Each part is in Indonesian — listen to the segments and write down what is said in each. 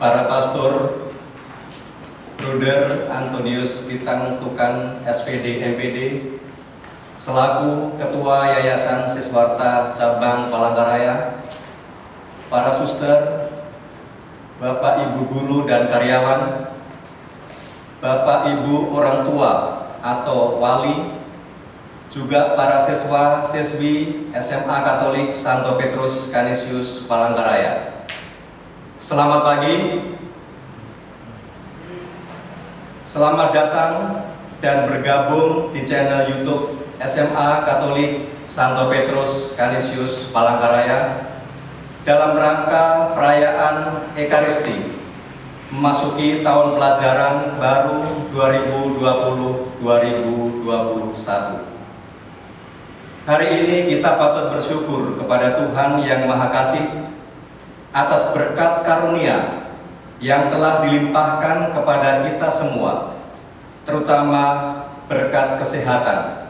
para pastor, Bruder Antonius Pitang Tukan SVD MPD, selaku Ketua Yayasan Siswarta Cabang Palangkaraya, para suster, Bapak Ibu guru dan karyawan, Bapak Ibu orang tua atau wali, juga para siswa-siswi SMA Katolik Santo Petrus Canisius Palangkaraya. Selamat pagi. Selamat datang dan bergabung di channel YouTube SMA Katolik Santo Petrus Canisius Palangkaraya dalam rangka perayaan Ekaristi memasuki tahun pelajaran baru 2020-2021. Hari ini kita patut bersyukur kepada Tuhan Yang Maha Kasih atas berkat karunia yang telah dilimpahkan kepada kita semua, terutama berkat kesehatan,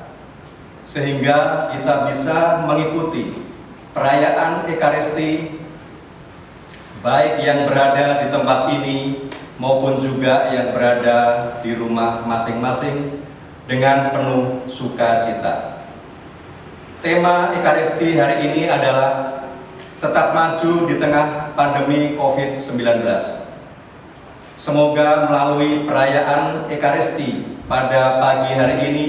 sehingga kita bisa mengikuti perayaan Ekaristi baik yang berada di tempat ini maupun juga yang berada di rumah masing-masing dengan penuh sukacita. Tema Ekaristi hari ini adalah tetap maju di tengah pandemi COVID-19. Semoga melalui perayaan Ekaristi pada pagi hari ini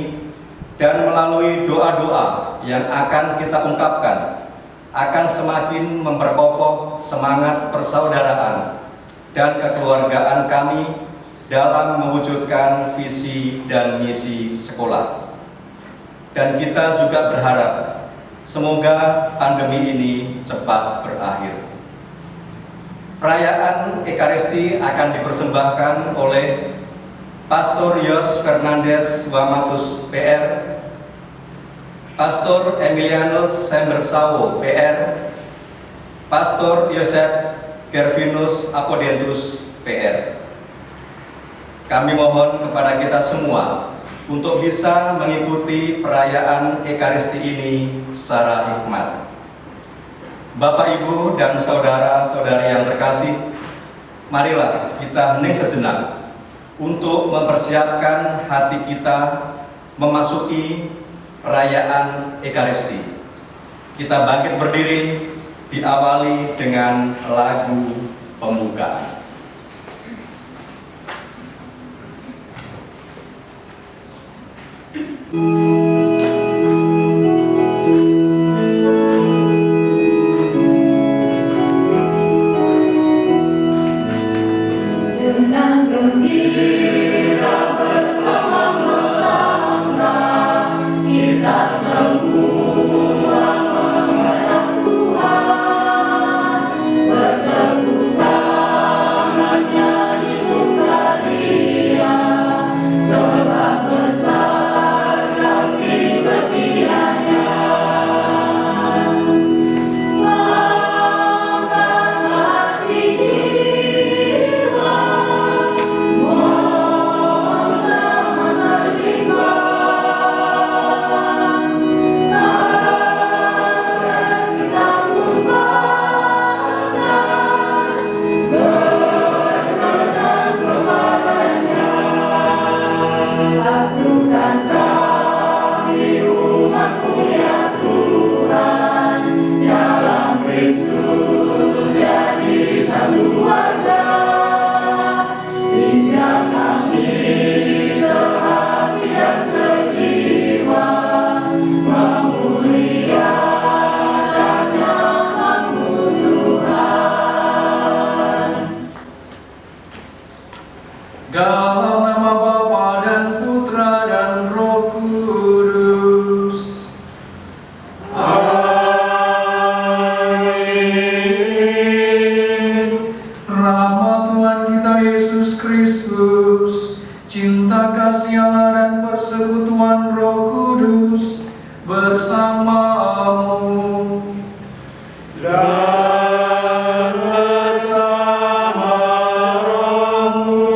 dan melalui doa-doa yang akan kita ungkapkan akan semakin memperkokoh semangat persaudaraan dan kekeluargaan kami dalam mewujudkan visi dan misi sekolah. Dan kita juga berharap semoga pandemi ini cepat berakhir. Perayaan Ekaristi akan dipersembahkan oleh Pastor Yos Fernandez Wamatus PR, Pastor Emilianus Sembersawo PR, Pastor Yosef Gervinus Apodentus PR. Kami mohon kepada kita semua untuk bisa mengikuti perayaan Ekaristi ini secara hikmat. Bapak, Ibu, dan saudara-saudari yang terkasih, marilah kita hening sejenak untuk mempersiapkan hati kita memasuki perayaan Ekaristi. Kita bangkit berdiri, diawali dengan lagu pembukaan. Dengan gembira bersama melangkah, kita semua menghadap Tuhan, bertepuk tangan nyanyi sukaria, sebab besar kasih setianya. Angkat hati jiwa, mohonlah menerima, agar kita pun pantas berkenan kepadanya. Satukan kami umat-Mu ya Tuhan, dalam Kristus jadi satu warga, hingga kami sehati dan sejiwa memuliakan nama-Mu Tuhan. Dalam nama Bapa dan Putra dan Roh Kudus. Amin. Rahmat Tuhan kita Yesus Kristus, cinta kasih Allah dan persekutuan Roh Kudus bersamamu. Dan bersama rohmu.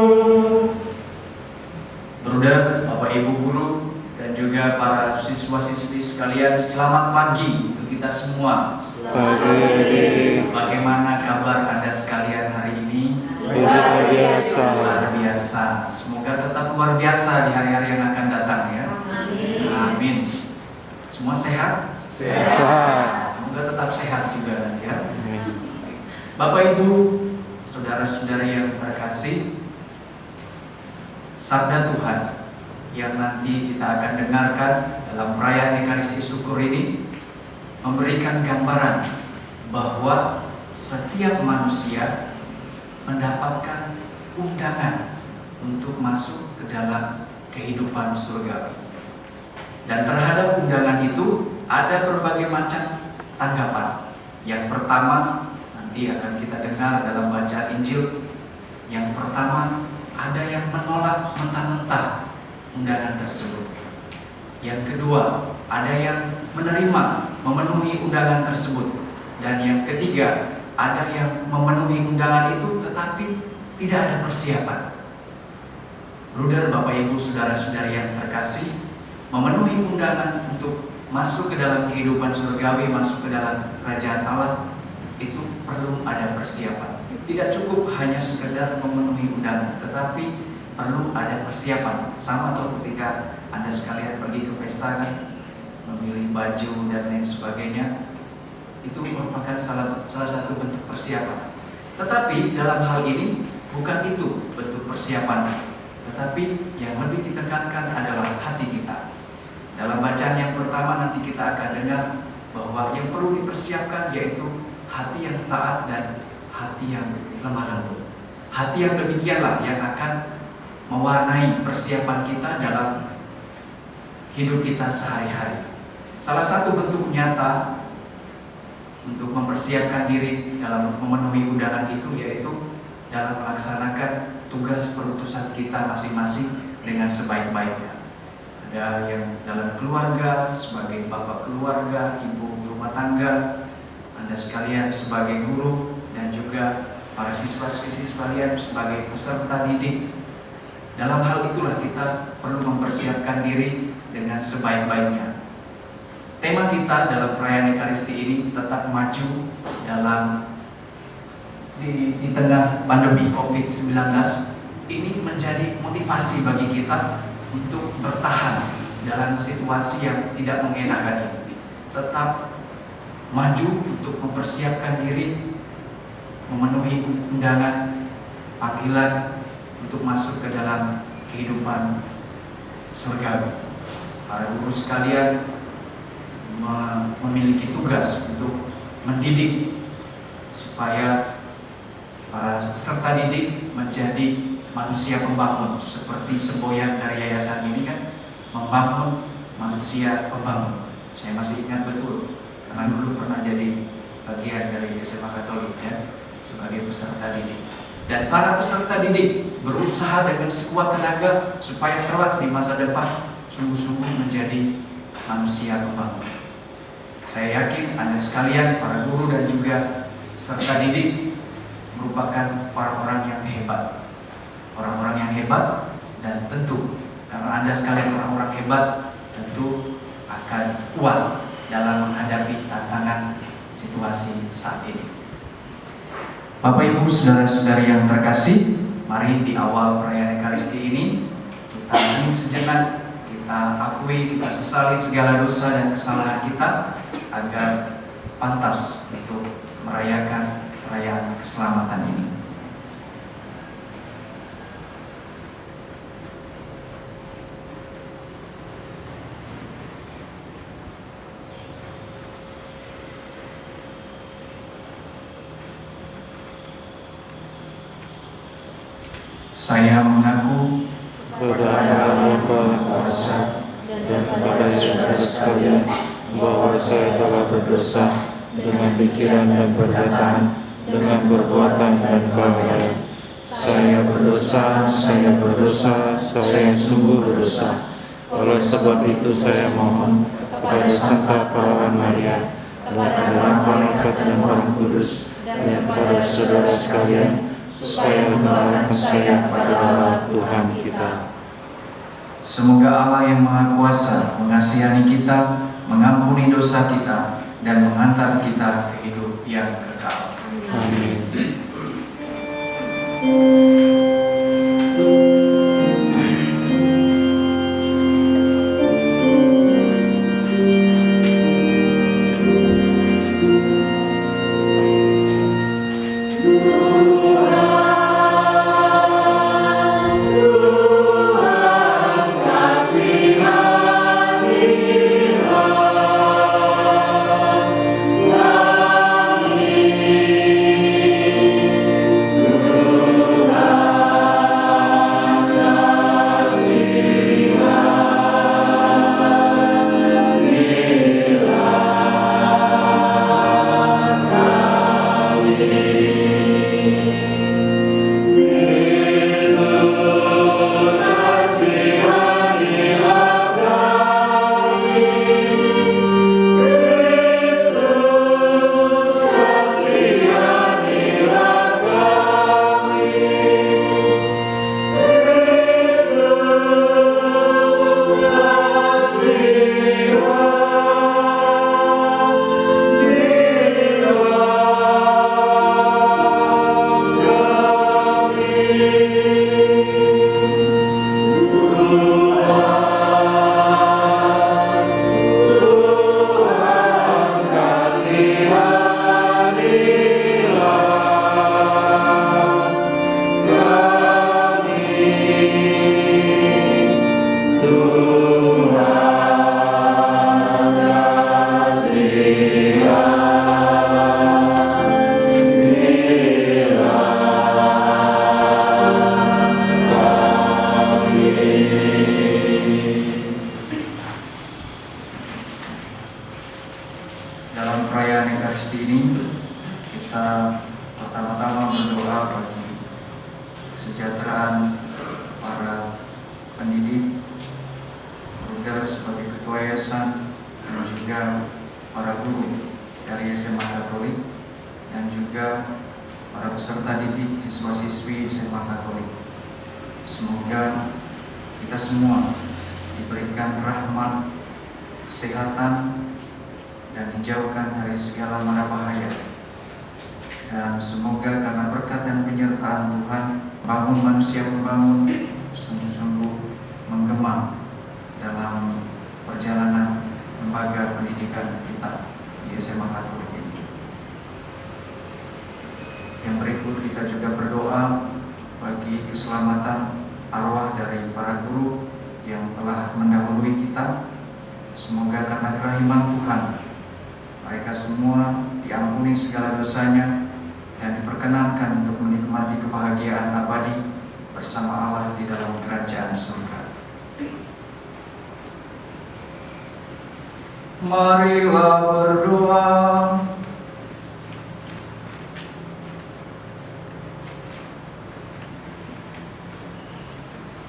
Bruder, Bapak Ibu guru, dan juga para siswa-siswi sekalian, selamat pagi untuk kita semua. Pagi. Bagaimana kabar Anda sekalian hari ini? Luar biasa. Luar biasa. Semoga tetap luar biasa di hari-hari yang akan datang ya. Amin. Semua sehat? Sehat. Semoga tetap sehat juga nanti ya. Amin. Bapak Ibu, saudara-saudari yang terkasih, sabda Tuhan yang nanti kita akan dengarkan dalam perayaan Ekaristi Syukur ini memberikan gambaran bahwa setiap manusia mendapatkan undangan untuk masuk ke dalam kehidupan surgawi. Dan terhadap undangan itu ada berbagai macam tanggapan. Yang pertama nanti akan kita dengar dalam bacaan Injil. Yang pertama, ada yang menolak mentah-mentah undangan tersebut. Yang kedua, ada yang menerima, memenuhi undangan tersebut. Dan yang ketiga, ada yang memenuhi undangan itu tetapi tidak ada persiapan. Bruder, Bapak Ibu, saudara-saudari yang terkasih, memenuhi undangan untuk masuk ke dalam kehidupan surgawi, masuk ke dalam kerajaan Allah, itu perlu ada persiapan. Tidak cukup hanya sekedar memenuhi undangan, tetapi perlu ada persiapan. Sama atau ketika Anda sekalian pergi ke pesta kan, memilih baju dan lain sebagainya, itu merupakan salah satu bentuk persiapan. Tetapi dalam hal ini bukan itu bentuk persiapan, tetapi yang lebih ditekankan adalah hati kita. Dalam bacaan yang pertama nanti kita akan dengar bahwa yang perlu dipersiapkan yaitu hati yang taat dan hati yang lemah lembut. Hati yang demikianlah yang akan mewarnai persiapan kita dalam hidup kita sehari-hari. Salah satu bentuk nyata untuk mempersiapkan diri dalam memenuhi undangan itu yaitu dalam melaksanakan tugas perutusan kita masing-masing dengan sebaik-baiknya. Ada yang dalam keluarga, sebagai bapak keluarga, ibu rumah tangga, Anda sekalian sebagai guru, dan juga para siswa-siswi sekalian sebagai peserta didik. Dalam hal itulah kita perlu mempersiapkan diri dengan sebaik-baiknya. Tema kita dalam perayaan Ekaristi ini tetap maju dalam di tengah pandemi COVID-19. Ini menjadi motivasi bagi kita untuk bertahan dalam situasi yang tidak mengenakan ini. Tetap maju untuk mempersiapkan diri, memenuhi undangan, panggilan untuk masuk ke dalam kehidupan surgawi. Para guru sekalian memiliki tugas untuk mendidik supaya para peserta didik menjadi manusia pembangun, seperti semboyan dari yayasan ini kan, membangun manusia pembangun. Saya masih ingat betul karena dulu pernah jadi bagian dari SMA Katolik ya, sebagai peserta didik. Dan para peserta didik berusaha dengan sekuat tenaga supaya kelak di masa depan sungguh-sungguh menjadi manusia pembangun. Saya yakin Anda sekalian, para guru dan juga peserta didik merupakan orang-orang yang hebat. Orang-orang yang hebat, dan tentu karena Anda sekalian orang-orang hebat, tentu akan kuat dalam menghadapi tantangan situasi saat ini. Bapak Ibu saudara-saudari yang terkasih, mari di awal perayaan Ekaristi ini kita hening sejenak, kita akui, kita sesali segala dosa dan kesalahan kita agar pantas untuk merayakan perayaan keselamatan ini. Saya mengaku kepada Allah yang Maha Kuasa dan kepada saudara sekalian bahwa saya telah berdosa dengan pikiran dan perkataan, dengan perbuatan dan kelalaian. Saya berdosa, saya sungguh berdosa. Oleh sebab itu saya mohon kepada Santa Perawan Maria, dalam malaikat dan Roh Kudus, dan kepada saudara sekalian, supaya menolong saya pada Allah Tuhan kita. Semoga Allah yang Maha Kuasa mengasihani kita, mengampuni dosa kita, dan mengantar kita ke hidup yang kekal. Amin. Dalam perayaan Ekaristi ini, kita pertama-tama berdoa bagi kesejahteraan para pendidik, Bruder sebagai ketua yayasan, dan juga para guru dari SMA Katolik, dan juga para peserta didik siswa-siswi SMA Katolik. Semoga kita semua diberikan rahmat, kesehatan, dan dijauhkan dari segala mara bahaya. Dan semoga karena berkat dan penyertaan Tuhan, bangun manusia pembangun sungguh-sungguh menggema dalam perjalanan lembaga pendidikan kita di SMA Katolik ini. Yang berikut kita juga berdoa bagi keselamatan arwah dari para guru yang telah mendahului kita. Semoga karena kerahiman Tuhan, mereka semua diampuni segala dosanya dan diperkenankan untuk menikmati kebahagiaan abadi bersama Allah di dalam kerajaan surga. Marilah berdoa.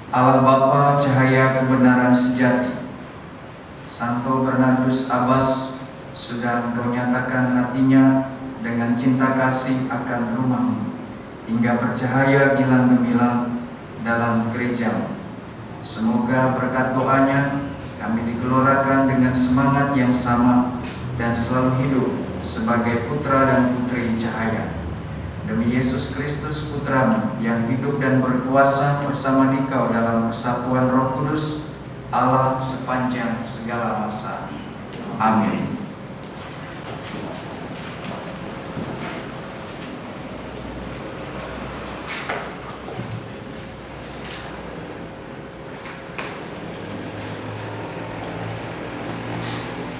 Allah Bapa, cahaya kebenaran sejati, Santo Bernardus Abbas sudah Engkau nyatakan hatinya dengan cinta kasih akan rumahmu, hingga bercahaya gilang gemilang dalam gereja. Semoga berkat doanya kami digelorakan dengan semangat yang sama dan selalu hidup sebagai putra dan putri cahaya. Demi Yesus Kristus Putramu yang hidup dan berkuasa bersama Dikau dalam persatuan Roh Kudus, Allah sepanjang segala masa. Amin.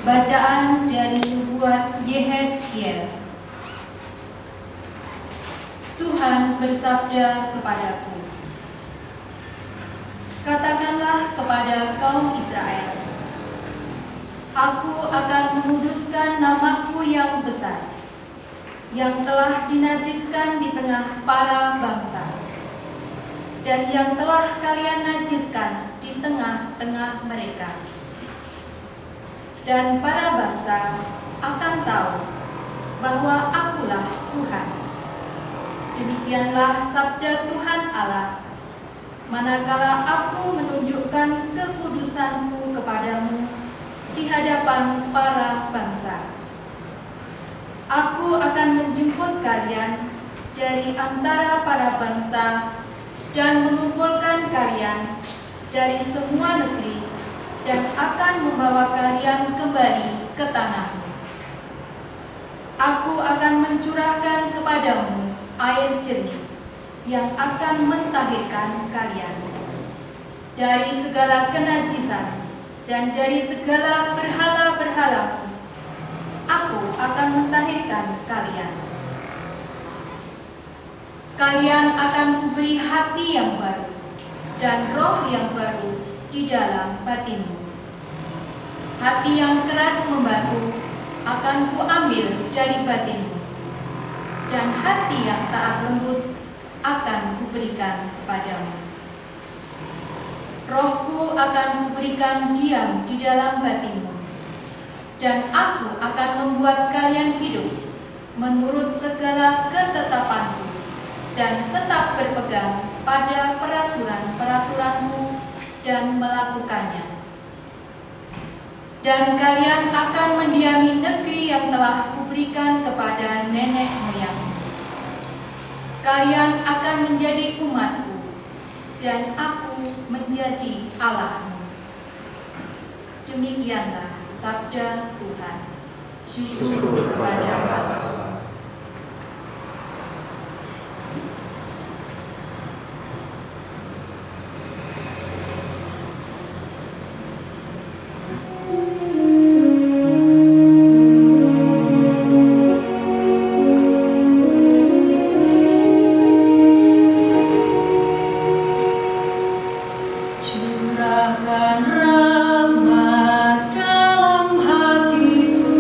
Bacaan dari nubuat Yehezkiel. Tuhan bersabda kepadaku, katakanlah kepada kaum Israel, Aku akan menguduskan namaku yang besar, yang telah dinajiskan di tengah para bangsa, dan yang telah kalian najiskan di tengah-tengah mereka. Dan para bangsa akan tahu bahwa Akulah Tuhan. Demikianlah sabda Tuhan Allah, manakala Aku menunjukkan kekudusanku kepadamu di hadapan para bangsa. Aku akan menjemput kalian dari antara para bangsa dan mengumpulkan kalian dari semua negeri dan akan membawa kalian kembali ke tanahmu. Aku akan mencurahkan kepadamu air jernih yang akan mentahirkan kalian dari segala kenajisan dan dari segala berhala-berhalamu. Aku akan mentahirkan kalian. Kalian akan kuberi hati yang baru dan roh yang baru di dalam batinmu. Hati yang keras membatu akan kuambil dari batinmu, dan hati yang taat lembut akan kuberikan kepadamu. Rohku akan kuberikan diam di dalam batinmu, dan aku akan membuat kalian hidup menurut segala ketetapanku dan tetap berpegang pada peraturan-peraturanmu dan melakukannya. Dan kalian akan mendiami negeri yang telah kuberikan kepada nenek moyangmu. Kalian akan menjadi umatku, dan aku menjadi Allahmu. Demikianlah sabda Tuhan. Syukur kepada Allah. Curahkan rahmat dalam hatiku,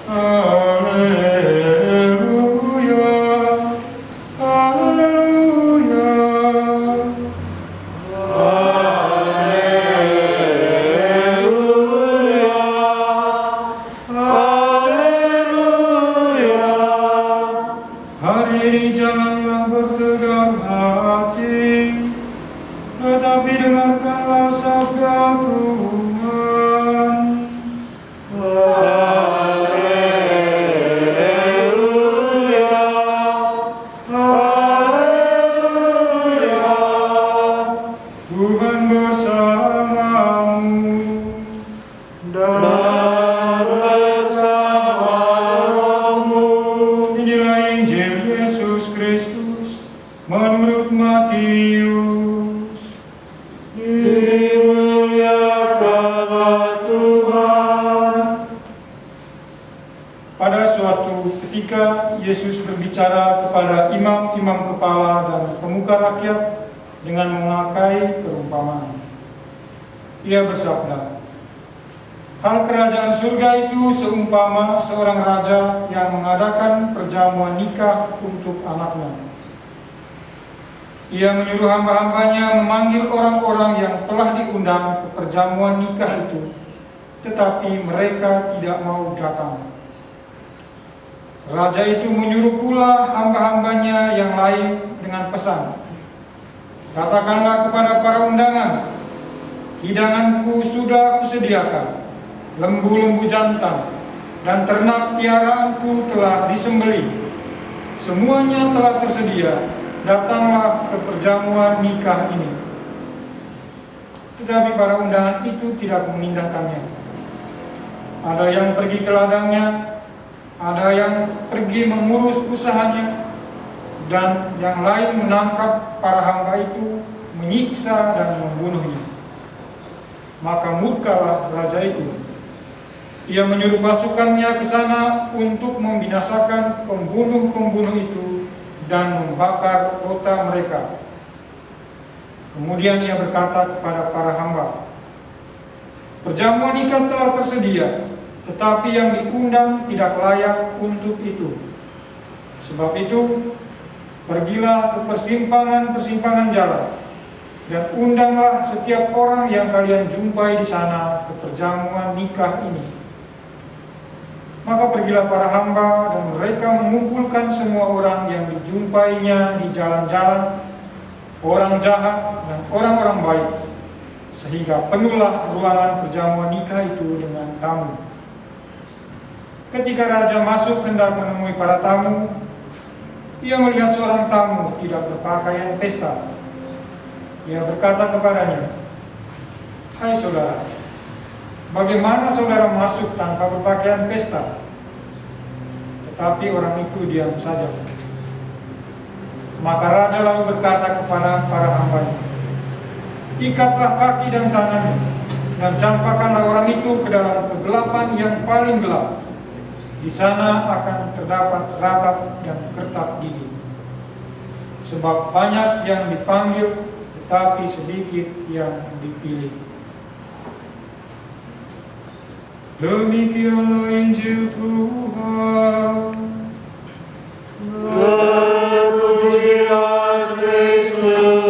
Hari ini janganlah bertegar hati, tetapi dengarkanlah sabda Tuhan. Haleluya, haleluya. Tuhan bersamamu dan bersama rohmu. inilah Injil Yesus Kristus menurut Matius. Dimuliakanlah Tuhan. Pada suatu ketika Yesus berbicara kepada imam-imam kepala dan pemuka rakyat dengan memakai perumpamaan. Ia bersabda, "Hal kerajaan surga itu seumpama seorang raja yang mengadakan perjamuan nikah untuk anaknya. Ia menyuruh hamba-hambanya memanggil orang-orang yang telah diundang ke perjamuan nikah itu, tetapi mereka tidak mau datang. Raja itu menyuruh pula hamba-hambanya yang lain dengan pesan, 'Katakanlah kepada para undangan, hidanganku sudah kusediakan, lembu-lembu jantan dan ternak piaraanku telah disembelih. Semuanya telah tersedia, datanglah ke perjamuan nikah ini.' Tetapi para undangan itu tidak mengindahkannya. Ada yang pergi ke ladangnya, ada yang pergi mengurus usahanya, dan yang lain menangkap para hamba itu, menyiksa dan membunuhnya. Maka murkalah raja itu. Ia menyuruh pasukannya ke sana untuk membinasakan pembunuh-pembunuh itu dan membakar kota mereka. Kemudian ia berkata kepada para hamba, 'Perjamuan nikah telah tersedia, tetapi yang diundang tidak layak untuk itu. Sebab itu, pergilah ke persimpangan-persimpangan jalan, dan undanglah setiap orang yang kalian jumpai di sana ke perjamuan nikah ini.' Maka pergilah para hamba, dan mereka mengumpulkan semua orang yang dijumpainya di jalan-jalan, orang jahat dan orang-orang baik, sehingga penuhlah ruangan perjamuan nikah itu dengan tamu. Ketika raja masuk hendak menemui para tamu, ia melihat seorang tamu tidak berpakaian pesta. Ia berkata kepadanya, 'Hai saudara, bagaimana saudara masuk tanpa berpakaian pesta?' Tetapi orang itu diam saja. Maka raja lalu berkata kepada para hambanya, 'Ikatlah kaki dan tangannya, dan campakkanlah orang itu ke dalam kegelapan yang paling gelap. Di sana akan terdapat ratap dan kertak gigi. Sebab banyak yang dipanggil, tetapi sedikit yang dipilih.'" Demikianlah Injil Tuhan. Terpujilah Kristus.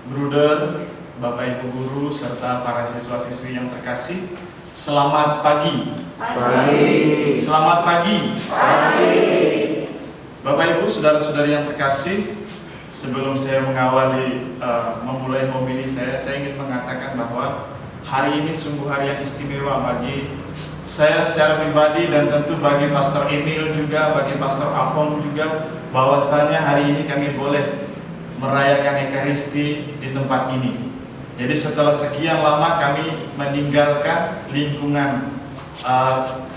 Bruder, Bapak Ibu guru, serta para siswa-siswi yang terkasih, selamat pagi. Pagi. Selamat pagi. Pagi. Bapak Ibu, saudara-saudari yang terkasih, sebelum saya memulai homili saya ingin mengatakan bahwa hari ini sungguh hari yang istimewa bagi saya secara pribadi dan tentu bagi Pastor Emil juga, bagi Pastor Apong juga, bahwasanya hari ini kami boleh merayakan Ekaristi di tempat ini. Jadi setelah sekian lama kami meninggalkan lingkungan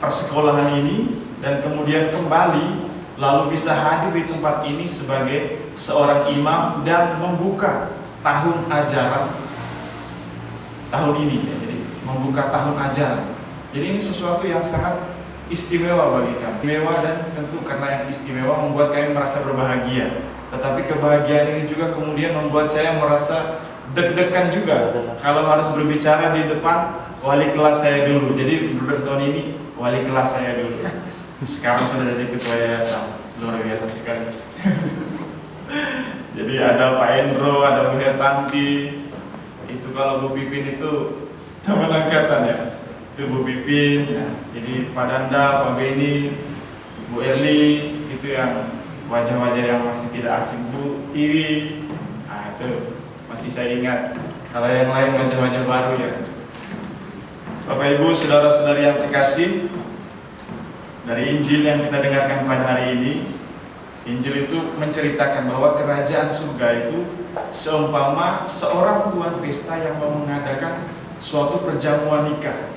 persekolahan ini dan kemudian kembali lalu bisa hadir di tempat ini sebagai seorang imam dan membuka tahun ajaran tahun ini ya. Jadi membuka tahun ajaran. Jadi ini sesuatu yang sangat istimewa bagi kami. Istimewa, dan tentu karena yang istimewa membuat kami merasa berbahagia. Tetapi kebahagiaan ini juga kemudian membuat saya merasa deg-degan juga kalau harus berbicara di depan wali kelas saya dulu. Jadi Bruder Tony ini wali kelas saya dulu. Sekarang sudah jadi ketua yayasan. Luar biasa sekali. Jadi ada Pak Endro, ada Bu Hertanti. Itu kalau Bu Pipin itu teman angkatan ya. Itu Bu Pipin. Ya. Jadi Pak Danda, Pak Beni, Bu Erli, itu yang wajah-wajah yang masih tidak asing. Bu Tiwi, nah itu masih saya ingat. Kalau yang lain wajah-wajah baru ya. Bapak Ibu, saudara-saudari yang terkasih, dari Injil yang kita dengarkan pada hari ini, Injil itu menceritakan bahwa kerajaan surga itu seumpama seorang tuan pesta yang mau mengadakan suatu perjamuan nikah.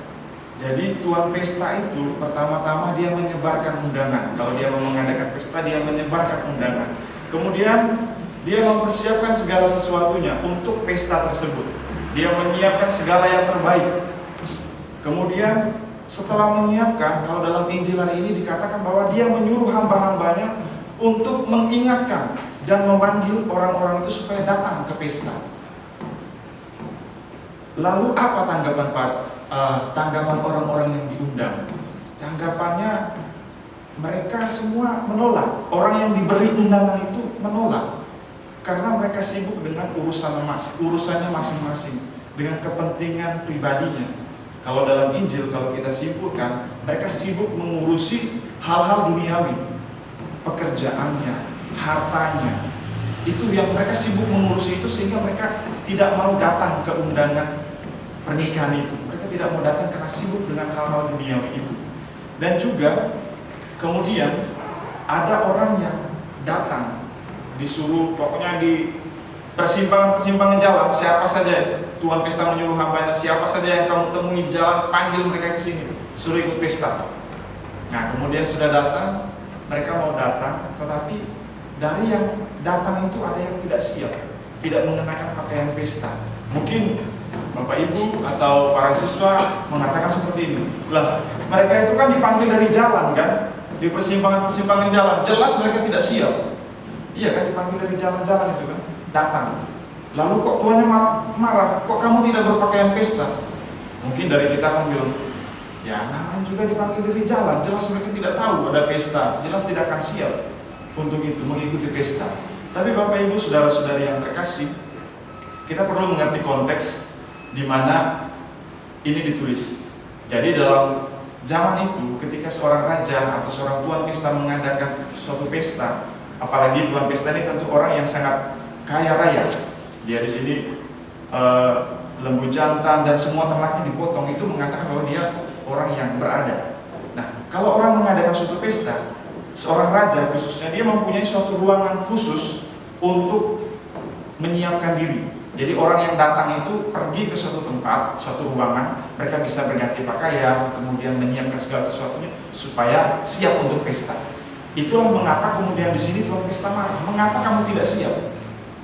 Jadi tuan pesta itu pertama-tama dia menyebarkan undangan. Kalau dia mau mengadakan pesta, dia menyebarkan undangan. Kemudian dia mempersiapkan segala sesuatunya untuk pesta tersebut. Dia menyiapkan segala yang terbaik. Kemudian setelah menyiapkan, kalau dalam Injil hari ini dikatakan bahwa dia menyuruh hamba-hambanya untuk mengingatkan dan memanggil orang-orang itu supaya datang ke pesta. Lalu apa tanggapan orang-orang yang diundang? Tanggapannya mereka semua menolak. Orang yang diberi undangan itu menolak karena mereka sibuk dengan urusannya masing-masing, dengan kepentingan pribadinya. Kalau dalam Injil, kalau kita simpulkan, mereka sibuk mengurusi hal-hal duniawi, pekerjaannya, hartanya. Itu yang mereka sibuk mengurusi itu, sehingga mereka tidak mau datang ke undangan pernikahan itu. Mereka tidak mau datang karena sibuk dengan hal-hal duniawi itu. Dan juga kemudian ada orang yang datang, disuruh pokoknya di persimpangan jalan, siapa saja tuan pesta menyuruh hambanya, siapa saja yang kamu temui di jalan, panggil mereka ke sini, suruh ikut pesta. Nah, kemudian sudah datang, mereka mau datang, tetapi dari yang datang itu ada yang tidak siap, tidak mengenakan pakaian pesta. Mungkin Bapak Ibu atau para siswa mengatakan seperti ini, lah mereka itu kan dipanggil dari jalan kan, di persimpangan jalan, jelas mereka tidak siap. Iya kan, dipanggil dari jalan-jalan itu kan, datang. Lalu kok tuannya marah, kok kamu tidak berpakaian pesta? Mungkin dari kita kan bilang, ya namanya juga dipanggil dari jalan, jelas mereka tidak tahu ada pesta, jelas tidak akan siap untuk itu, mengikuti pesta. Tapi Bapak Ibu, saudara-saudari yang terkasih, kita perlu mengerti konteks di mana ini ditulis. Jadi dalam zaman itu, ketika seorang raja atau seorang tuan pesta mengadakan suatu pesta, apalagi tuan pesta ini tentu orang yang sangat kaya raya. Dia di sini lembu jantan dan semua ternaknya dipotong, itu mengatakan bahwa dia orang yang berada. Nah, kalau orang mengadakan suatu pesta, seorang raja khususnya dia mempunyai suatu ruangan khusus untuk menyiapkan diri. Jadi orang yang datang itu pergi ke suatu tempat, suatu ruangan, mereka bisa berganti pakaian, kemudian menyiapkan segala sesuatunya supaya siap untuk pesta. Itulah mengapa kemudian di sini tuan pesta marah. Mengapa kamu tidak siap?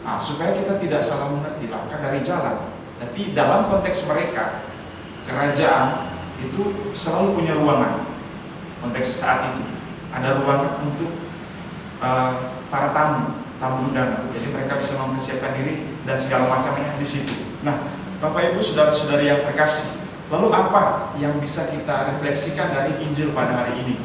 Nah, supaya kita tidak salah mengerti, langkah dari jalan. Tapi dalam konteks mereka, kerajaan itu selalu punya ruangan. Konteks saat itu ada ruangan untuk para tamu undangan. Jadi mereka bisa mempersiapkan diri dan segala macamnya di situ. Nah, Bapak Ibu, saudara-saudari yang terkasih, lalu apa yang bisa kita refleksikan dari Injil pada hari ini?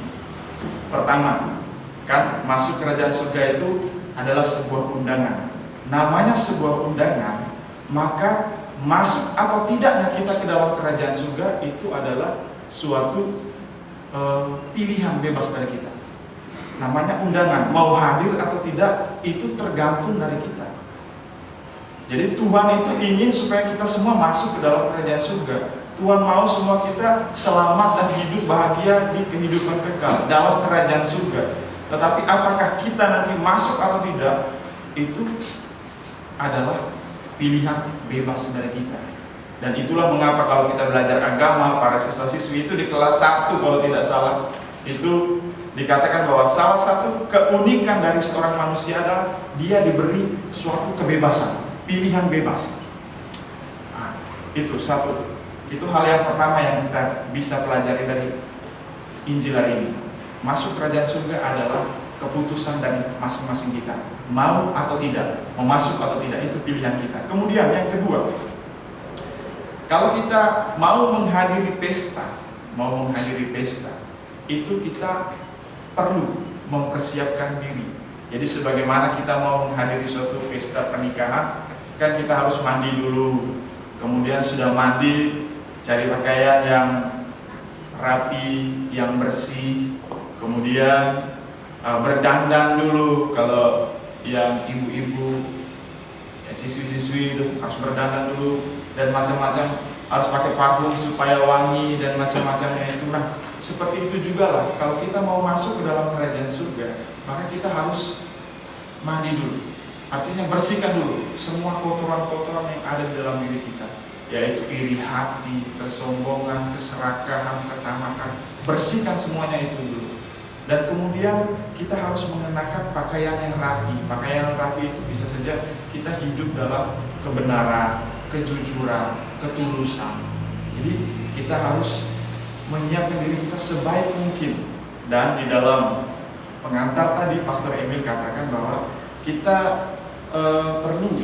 Pertama, kan masuk kerajaan surga itu adalah sebuah undangan. Namanya sebuah undangan, maka masuk atau tidaknya kita ke dalam kerajaan surga itu adalah suatu pilihan bebas dari kita. Namanya undangan, mau hadir atau tidak itu tergantung dari kita. Jadi Tuhan itu ingin supaya kita semua masuk ke dalam kerajaan surga. Tuhan mau semua kita selamat dan hidup bahagia di kehidupan kekal dalam kerajaan surga. Tetapi apakah kita nanti masuk atau tidak, itu adalah pilihan bebas dari kita. Dan itulah mengapa kalau kita belajar agama, para siswa-siswi itu di kelas 1 kalau tidak salah, itu dikatakan bahwa salah satu keunikan dari seorang manusia adalah dia diberi suatu kebebasan. pilihan bebas. Nah, itu satu. Itu hal yang pertama yang kita bisa pelajari dari Injil hari ini. Masuk kerajaan surga adalah keputusan dari masing-masing kita. Mau atau tidak, mau masuk atau tidak, itu pilihan kita. Kemudian yang kedua, kalau kita mau menghadiri pesta, itu kita perlu mempersiapkan diri. Jadi sebagaimana kita mau menghadiri suatu pesta pernikahan, kan kita harus mandi dulu. Kemudian sudah mandi, cari pakaian yang rapi, yang bersih. Kemudian berdandan dulu. Kalau yang ibu-ibu, siswi-siswi itu harus berdandan dulu. Dan macam-macam, harus pakai parfum supaya wangi dan macam-macamnya itu. Nah, seperti itu juga lah. Kalau kita mau masuk ke dalam kerajaan surga, maka kita harus mandi dulu. Artinya bersihkan dulu semua kotoran-kotoran yang ada di dalam diri kita, yaitu iri hati, kesombongan, keserakahan, ketamakan. Bersihkan semuanya itu dulu. Dan kemudian kita harus mengenakan pakaian yang rapi. Pakaian yang rapi itu bisa saja kita hidup dalam kebenaran, kejujuran, ketulusan. Jadi kita harus menyiapkan diri kita sebaik mungkin. Dan di dalam pengantar tadi Pastor Emil katakan bahwa kita perlu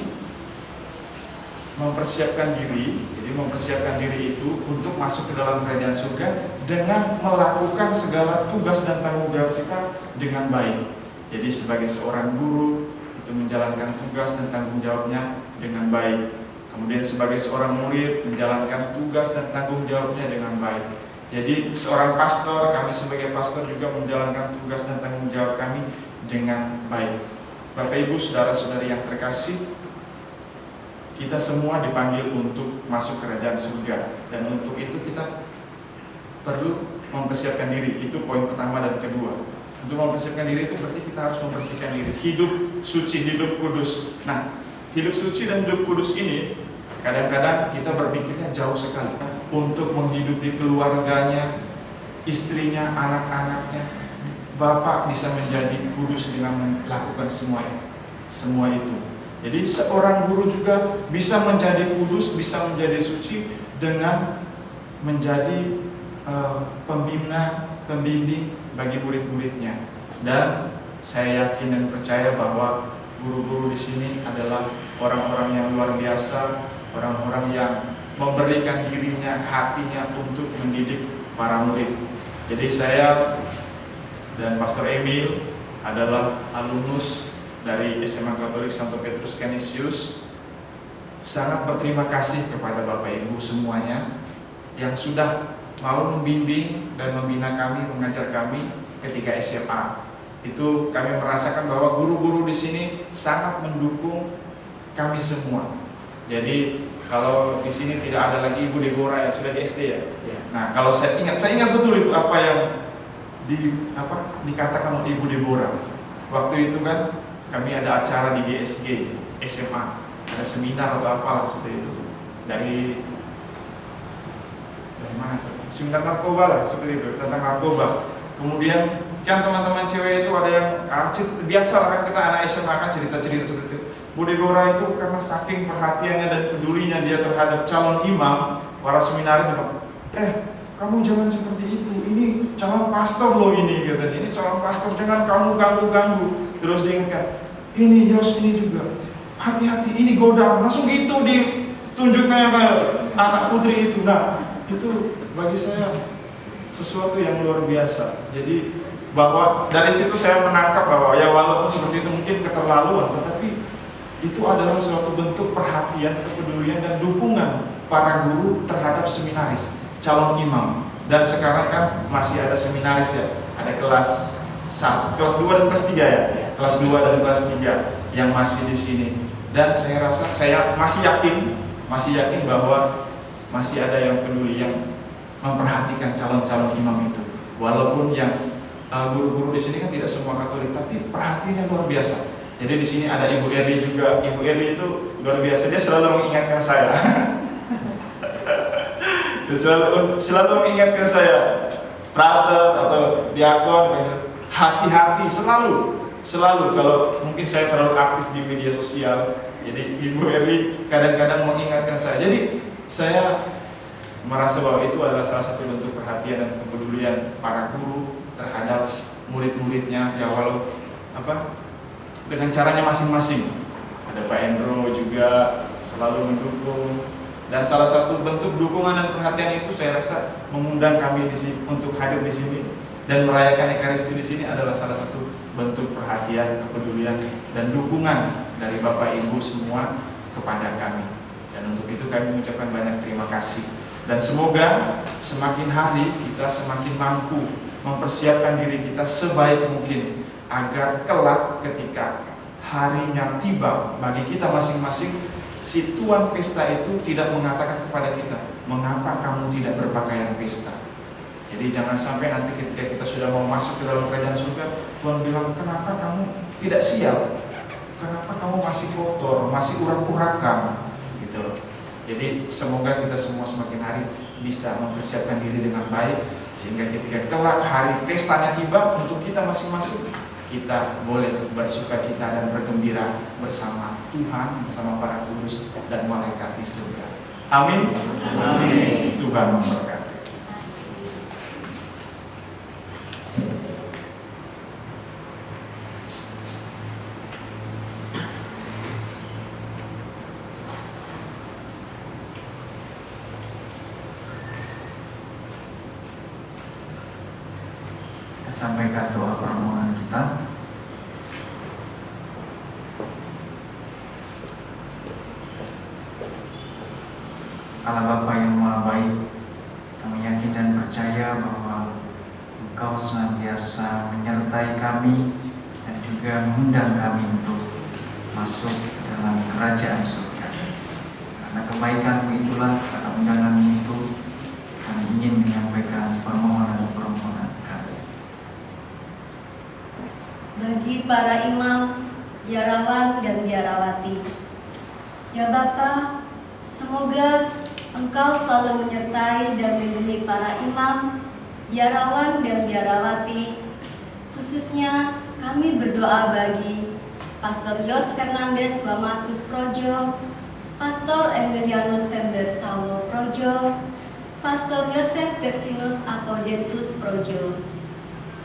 mempersiapkan diri. Jadi mempersiapkan diri itu untuk masuk ke dalam kerajaan surga dengan melakukan segala tugas dan tanggung jawab kita dengan baik. Jadi sebagai seorang guru itu menjalankan tugas dan tanggung jawabnya dengan baik. Kemudian sebagai seorang murid menjalankan tugas dan tanggung jawabnya dengan baik. Jadi seorang pastor, kami sebagai pastor juga menjalankan tugas dan tanggung jawab kami dengan baik. Bapak Ibu, saudara-saudari yang terkasih, kita semua dipanggil untuk masuk kerajaan surga. Dan untuk itu kita perlu mempersiapkan diri. Itu poin pertama dan kedua. Untuk mempersiapkan diri itu berarti kita harus membersihkan diri. Hidup suci, hidup kudus. Nah, hidup suci dan hidup kudus ini kadang-kadang kita berpikirnya jauh sekali. Untuk menghidupi keluarganya, istrinya, anak-anaknya, Bapak bisa menjadi kudus dengan melakukan semua itu. Jadi seorang guru juga bisa menjadi kudus, bisa menjadi suci dengan menjadi pembimbing bagi murid-muridnya. Dan saya yakin dan percaya bahwa guru-guru di sini adalah orang-orang yang luar biasa, orang-orang yang memberikan dirinya, hatinya untuk mendidik para murid. Jadi saya dan Pastor Emil adalah alumnus dari SMA Katolik Santo Petrus Canisius. Sangat berterima kasih kepada Bapak Ibu semuanya yang sudah mau membimbing dan membina kami, mengajar kami ketika SMA. Itu kami merasakan bahwa guru-guru di sini sangat mendukung kami semua. Jadi kalau di sini tidak ada lagi Ibu Deborah yang sudah di SD ya. Nah, kalau saya ingat betul itu apa yang dikatakan oleh Ibu Deborah. Waktu itu kan kami ada acara di GSG SMA, ada seminar atau apalah seperti itu. Dari mana? Seminar narkoba lah seperti itu, tentang narkoba. Kemudian kan teman-teman cewek itu ada yang biasa lah kan, kita anak SMA kan cerita-cerita seperti itu. Bu Deborah itu karena saking perhatiannya dan pedulinya dia terhadap calon imam, para seminaris bilang, kamu jangan seperti itu, ini calon pastor loh ini, katanya, ini calon pastor, jangan kamu ganggu-ganggu. Terus diingatkan, ini Yos ini juga, hati-hati, ini godam, langsung gitu ditunjuknya kayak anak putri itu. Nah, itu bagi saya sesuatu yang luar biasa. Jadi bahwa dari situ saya menangkap bahwa ya walaupun seperti itu mungkin keterlaluan, tetapi itu adalah suatu bentuk perhatian, kepedulian dan dukungan para guru terhadap seminaris, calon imam. Dan sekarang kan masih ada seminaris ya, ada kelas 1, kelas 2 dan kelas 3 ya, kelas 2 dan kelas 3 yang masih di sini. Dan saya rasa, saya masih yakin bahwa masih ada yang peduli, yang memperhatikan calon-calon imam itu. Walaupun yang guru-guru di sini kan tidak semua Katolik, tapi perhatiannya luar biasa. Jadi di sini ada Ibu Erli juga. Ibu Erli itu luar biasa, dia selalu mengingatkan saya. selalu mengingatkan saya, frater atau diakon, hati-hati selalu. Kalau mungkin saya terlalu aktif di media sosial, Jadi Ibu Erli kadang-kadang mengingatkan saya. Jadi saya merasa bahwa itu adalah salah satu bentuk perhatian dan kepedulian para guru terhadap murid-muridnya, ya walau dengan caranya masing-masing. Ada Pak Endro juga selalu mendukung, dan salah satu bentuk dukungan dan perhatian itu saya rasa mengundang kami di sini untuk hadir di sini dan merayakan Ekaristi di sini adalah salah satu bentuk perhatian, kepedulian dan dukungan dari Bapak Ibu semua kepada kami. Dan untuk itu kami mengucapkan banyak terima kasih. Dan semoga semakin hari kita semakin mampu mempersiapkan diri kita sebaik mungkin agar kelak ketika harinya tiba bagi kita masing-masing, si tuan pesta itu tidak mengatakan kepada kita, mengapa kamu tidak berpakaian pesta. Jadi jangan sampai nanti ketika kita sudah mau masuk ke dalam kerajaan surga, Tuhan bilang, kenapa kamu tidak siap, kenapa kamu masih kotor, masih urak-urakan gitu. Jadi semoga kita semua semakin hari bisa mempersiapkan diri dengan baik, sehingga ketika kelak hari pestanya tiba untuk kita masing-masing, kita boleh bersuka cita dan bergembira bersama Tuhan, bersama para kudus dan malaikat di surga. Amin. Amin. Tuhan memberkati. Sampaikan doa permohonan kita. Allah Bapa yang Maha Baik, kami yakin dan percaya bahwa Engkau senantiasa menyertai kami dan juga mengundang kami untuk masuk dalam kerajaan surga. Karena kebaikan-Mu itulah, karena undangan-Mu itu, kami ingin menyampaikan permohonan-permohonan kami. Bagi para imam, biarawan dan biarawati, ya Bapa, semoga Engkau selalu menyertai dan melindungi para imam, biarawan dan biarawati. Khususnya kami berdoa bagi Pastor Yos Fernandes Wamatus Projo, Pastor Emilianus Sember Sawo Projo, Pastor Yosef Gervinus Apodentus Projo.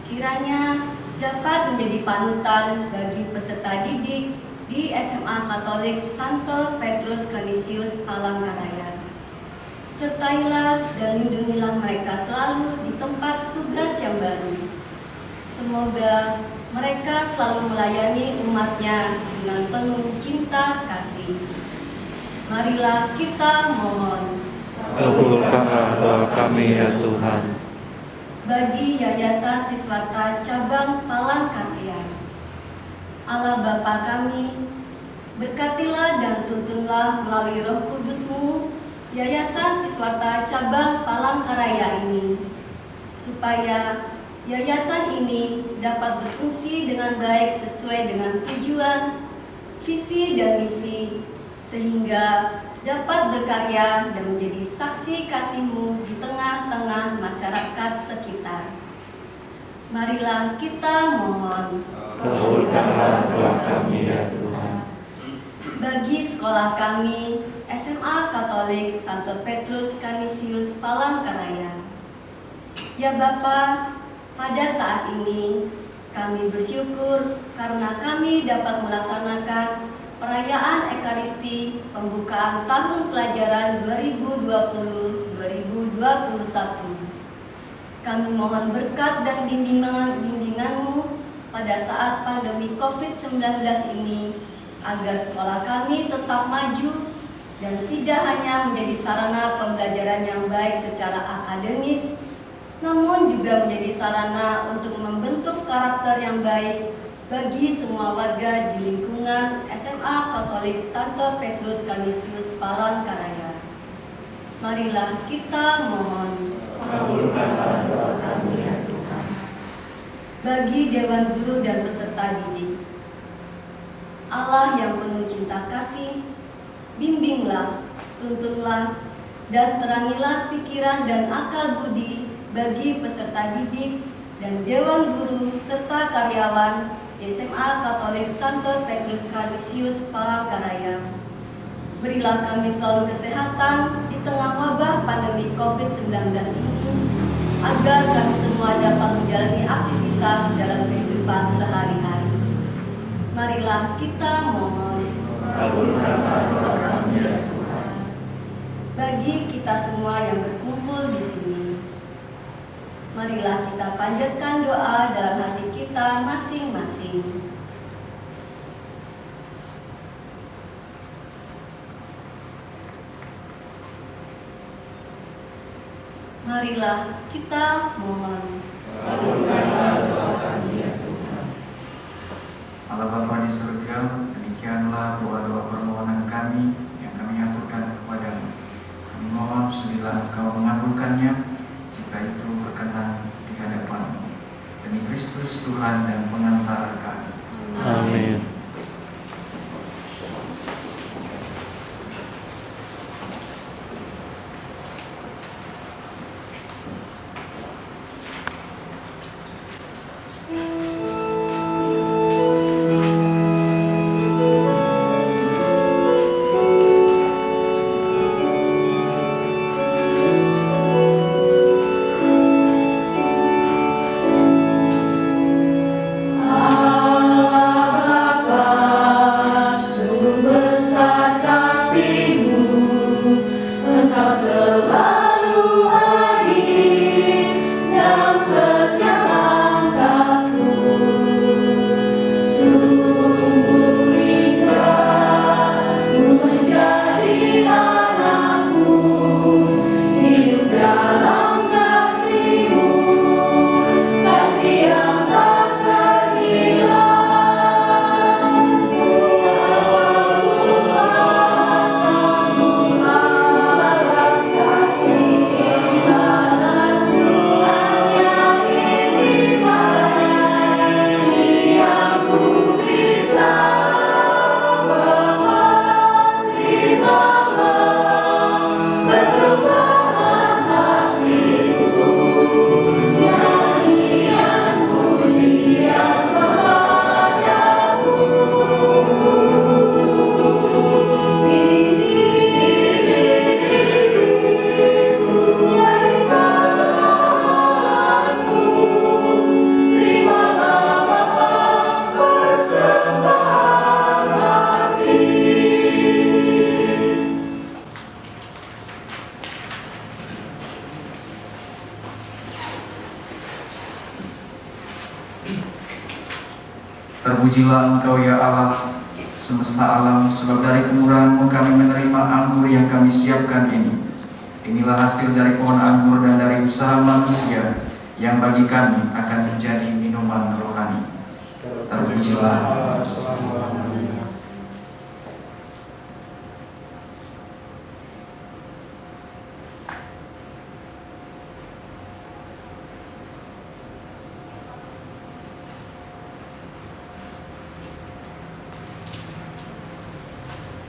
Kiranya dapat menjadi panutan bagi peserta didik di SMA Katolik Santo Petrus Canisius Palangkaraya. Sertailah dan lindungilah mereka selalu di tempat tugas yang baru. Semoga mereka selalu melayani umatnya dengan penuh cinta kasih. Marilah kita mohon. Kabulkanlah doa kami ya Tuhan. Bagi Yayasan Siswata Cabang Palangkaraya, Allah Bapa kami, berkatilah dan tuntunlah melalui Roh Kudus-Mu Yayasan Siswata Cabang Palangkaraya ini, supaya yayasan ini dapat berfungsi dengan baik sesuai dengan tujuan, visi dan misi, sehingga dapat berkarya dan menjadi saksi kasih-Mu di tengah-tengah masyarakat sekitar. Marilah kita mohon. Kabulkanlah doa kami ya Tuhan. Bagi sekolah kami, SMA Katolik Santo Petrus Canisius Palangkaraya, ya Bapa, pada saat ini kami bersyukur karena kami dapat melaksanakan perayaan Ekaristi pembukaan tahun pelajaran 2020-2021. Kami mohon berkat dan bimbingan-Mu pada saat pandemi COVID-19 ini, agar sekolah kami tetap maju dan tidak hanya menjadi sarana pembelajaran yang baik secara akademis, namun juga menjadi sarana untuk membentuk karakter yang baik bagi semua warga di lingkungan SMA Katolik Santo Petrus Canisius Palangkaraya. Marilah kita mohon. Kabulkanlah doa kami ya Tuhan. Bagi Dewan Guru dan peserta didik, Allah yang penuh cinta kasih, bimbinglah, tuntunlah, dan terangilah pikiran dan akal budi bagi peserta didik dan Dewan Guru serta karyawan di SMA Katolik Santo Petrus Canisius Palangkaraya. Berilah kami selalu kesehatan di tengah wabah pandemi COVID-19 ini, agar kami semua dapat menjalani aktivitas dalam kehidupan sehari-hari. Marilah kita mohon. Kabulkanlah doa kami ya Tuhan. Bagi kita semua yang berkumpul di sini, marilah kita panjatkan doa dalam hati kita masing-masing. Marilah kita mohon. Kabulkanlah doa kami ya Tuhan. Allah Bapa di surga, demikianlah doa-doa permohonan kami yang kami aturkan kepadamu. Kami mohon sudilah Engkau mengabulkannya jika itu berkenan di hadapan-Mu. Demi Kristus Tuhan dan pengantar kami. Amin. Terpujilah Engkau ya Allah semesta alam, sebab dari kemurahan-Mu kami menerima anggur yang kami siapkan ini. Inilah hasil dari pohon anggur dan dari usaha manusia yang bagi kami akan menjadi minuman rohani. Terpujilah selama-lamanya.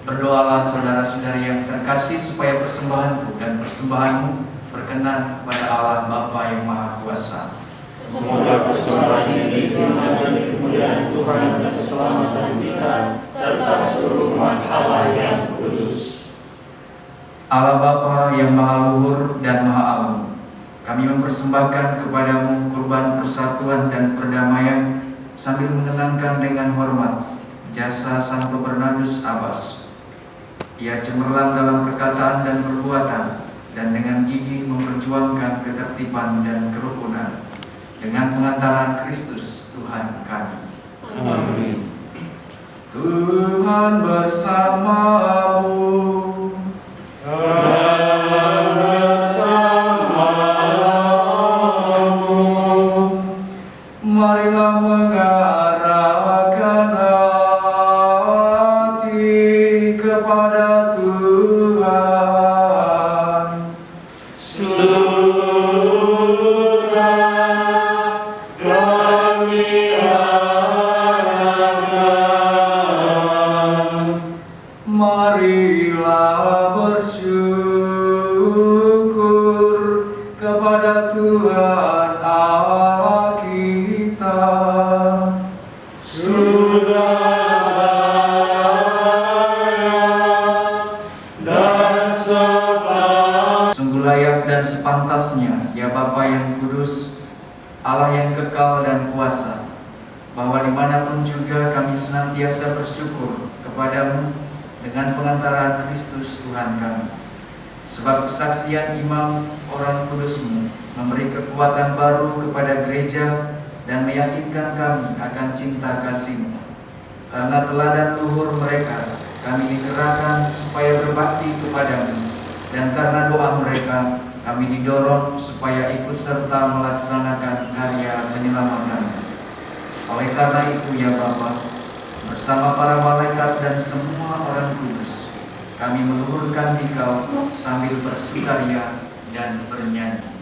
Berdoalah saudara-saudari yang terkasih supaya persembahanku dan persembahanmu berkenan kepada Allah Bapa yang Maha Kuasa. Semoga persembahan ini diterima demi kemuliaan Tuhan dan keselamatan kita serta seluruh umat Allah yang kudus. Allah Bapa yang Maha Luhur dan Maha Agung, kami mempersembahkan kepadamu kurban persatuan dan perdamaian sambil mengenangkan dengan hormat jasa Santo Bernardus Abbas. Ia cemerlang dalam perkataan dan perbuatan, dan dengan gigih memperjuangkan ketertiban dan kerukunan dengan pengantaran Kristus Tuhan kami. Amin. Tuhan bersamamu. Marilah mengarahkan hati kepada Tuhan. Surah kami harapkan. Marilah bersyukur kepada Tuhan Allah kita. Surah Sungguh layak dan sepantasnya, ya Bapa yang kudus, Allah yang kekal dan kuasa, bahwa dimanapun juga kami senantiasa bersyukur kepadamu dengan pengantaran Kristus Tuhan kami. Sebab kesaksian imam orang kudusmu memberi kekuatan baru kepada gereja dan meyakinkan kami akan cinta kasih-Mu. Karena teladan luhur mereka, kami digerakkan supaya berbakti kepadamu, dan karena doa mereka, kami didorong supaya ikut serta melaksanakan karya penyelamatan. Oleh karena itu ya Bapa, bersama para malaikat dan semua orang kudus, kami meluhurkan Dikau sambil bersukaria dan bernyanyi.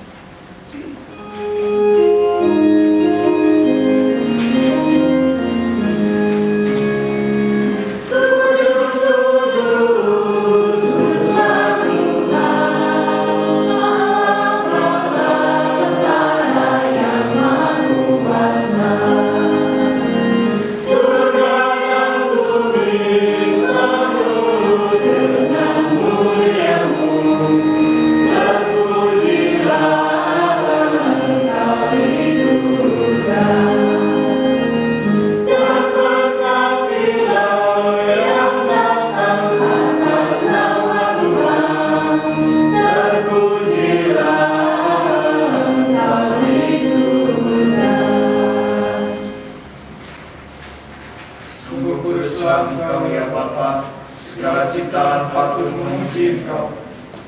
Sungguh kuduslah Engkau ya Bapa, segala ciptaan patut memuji Engkau.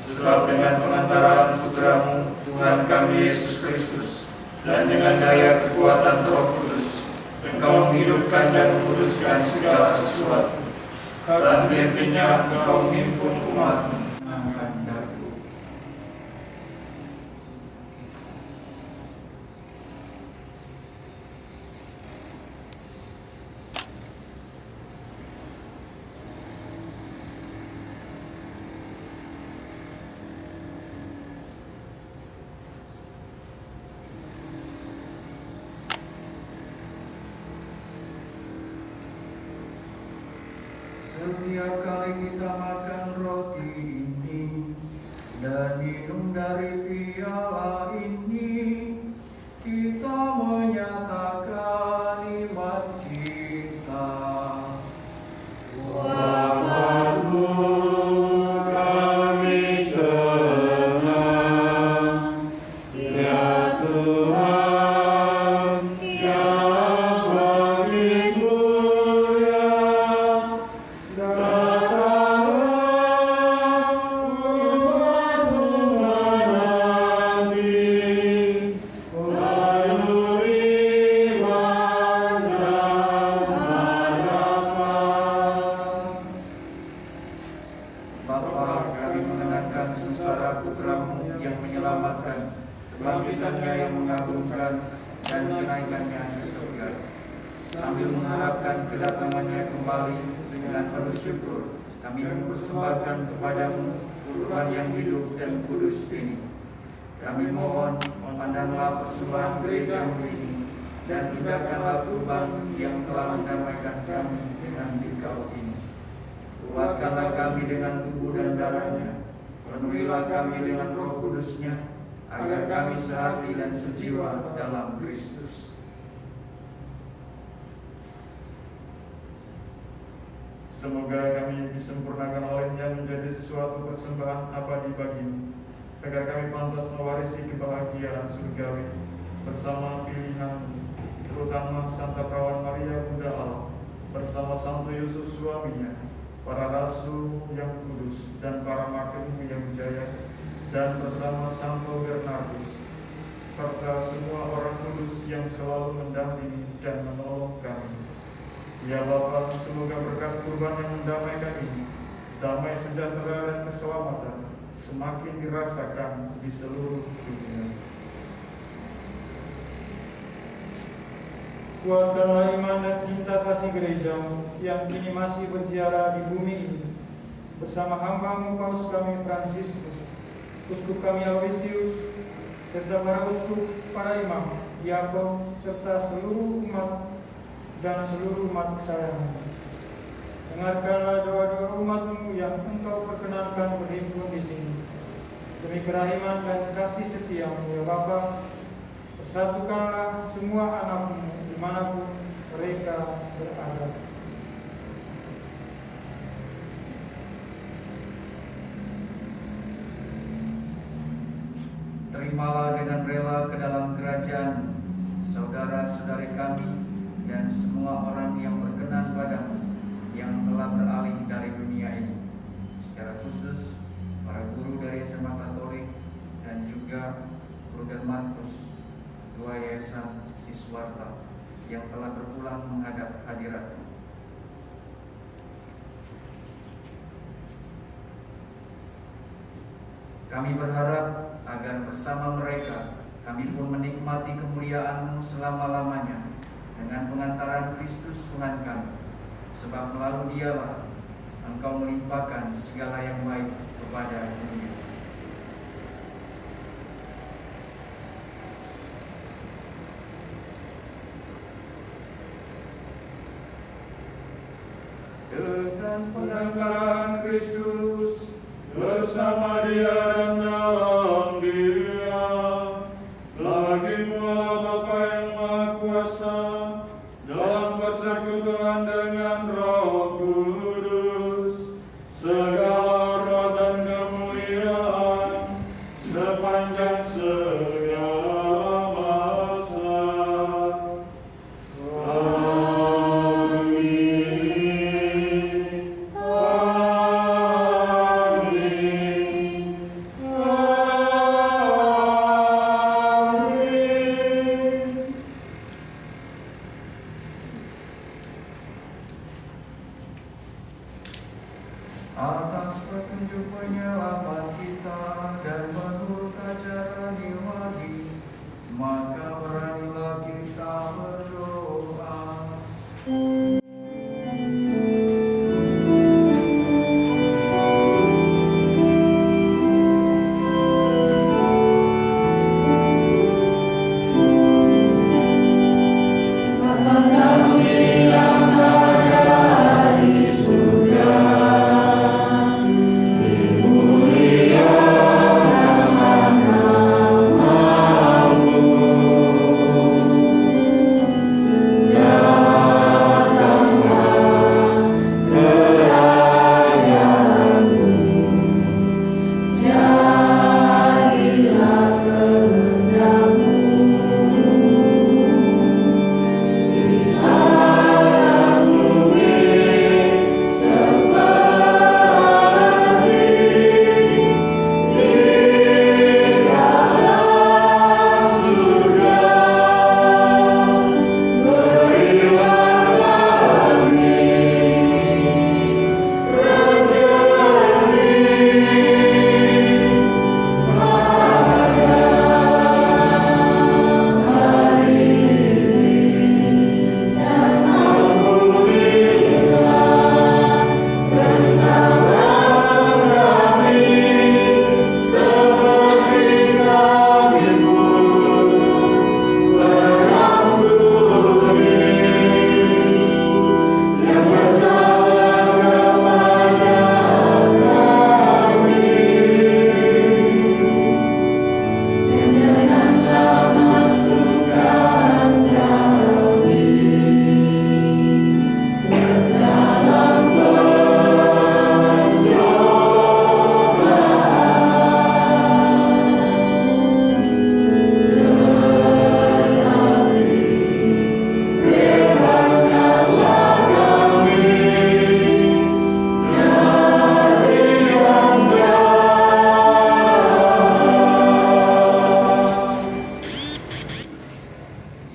Sebab dengan pengantaran Putra-Mu, Tuhan kami Yesus Kristus, dan dengan daya kekuatan Roh Kudus, Engkau menghidupkan dan menguduskan segala sesuatu. Dan intinya Engkau menghimpun umat-Mu. Setiap kali kita makan roti ini dan minum dari piala ini, kita menyatakan iman kita. Wafatmu kami kenang, ya Tuhan, ya Bagi mulia. Bapa, kami mengenangkan sengsara Putra-Mu yang menyelamatkan, kebangkitannya yang mengagumkan, dan kenaikannya ke surga. Sambil mengharapkan kedatangannya kembali dengan penuh syukur, kami mempersembahkan kepadamu kurban yang hidup dan kudus ini. Kami mohon, memandanglah persembahan gereja-Mu ini, dan tindakanlah kurban yang telah mendamaikan kami dengan Dikau ini. Kuatkanlah kami dengan tubuh dan darahnya, penuhilah kami dengan Roh Kudus-Nya, agar kami sehati dan sejiwa dalam Kristus. Semoga kami disempurnakan olehnya menjadi suatu persembahan abadi bagimu, agar kami pantas mewarisi kebahagiaan surgawi bersama pilihan, terutama Santa Perawan Maria Bunda Allah, bersama Santo Yusuf suaminya, para rasul yang kudus, dan para martirmu yang jaya, dan bersama Santo Bernardus, serta semua orang kudus yang selalu mendampingi dan menolong kami. Ya Bapa, semoga berkat kurban yang mendamaikan ini, damai sejahtera dan keselamatan semakin dirasakan di seluruh dunia. Kuatkanlah iman dan cinta kasih gereja-Mu yang kini masih berziarah di bumi ini, bersama hamba-Mu Paus kami Fransiskus, Uskup kami Aloysius, serta para uskup, para imam, diakon, serta seluruh umat, dan seluruh umat kesayangan. Dengarkanlah doa-doa umat-Mu yang Engkau perkenankan berhimpun di sini. Demi kerahiman dan kasih setia-Mu ya Bapa, persatukanlah semua anak-Mu dimanapun mereka berada. Terimalah dengan rela ke dalam kerajaan saudara-saudari kami dan semua orang yang berkenan padamu, yang telah beralih dari dunia ini, secara khusus para guru dari SMA Katolik dan juga Bruder Markus, Ketua Yayasan Siswarta yang telah berpulang menghadap hadirat-Mu. Kami berharap agar bersama mereka kami pun menikmati kemuliaan-Mu selama-lamanya dengan pengantaran Kristus Tuhan kami, sebab melalui Dialah Engkau melimpahkan segala yang baik kepada dunia. Dengan pengantaran Kristus bersama Dia dan dalam Dia, lagi-Mu Allah Bapa yang Maha Kuasa, dalam persekutuan dengan Roh Kudus, segala hormat dan kemuliaan sepanjang segala masa. Atas petunjuk penyelamat kita dan menurut ajaran ilahi, maka beranilah kita berdoa.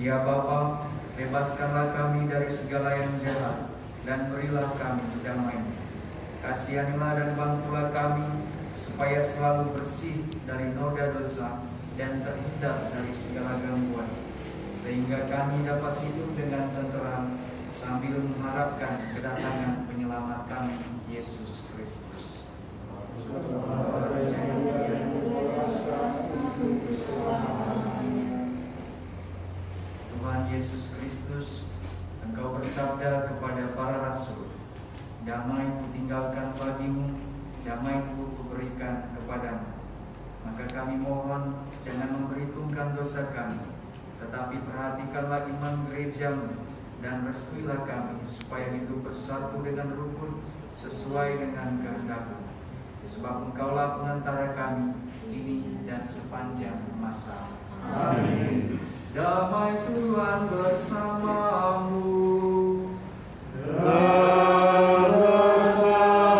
Ya Bapa, bebaskanlah kami dari segala yang jahat dan berilah kami damai. Kasihanilah dan bantulah kami supaya selalu bersih dari noda dosa dan terhindar dari segala gangguan, sehingga kami dapat hidup dengan tenteram sambil mengharapkan kedatangan penyelamat kami, Yesus Kristus. Tuhan Yesus Kristus, Engkau bersama bersabda kepada para rasul, "Damai kutinggalkan bagimu, damaiku kuberikan kepadamu." Maka kami mohon, jangan memperhitungkan dosa kami, tetapi perhatikanlah iman gerejamu dan restuilah kami supaya hidup bersatu dengan rukun sesuai dengan kehendak-Mu. Sebab Engkaulah pengantara kami kini dan sepanjang masa. Amin. Damai Tuhan bersamamu. Dan bersamamu.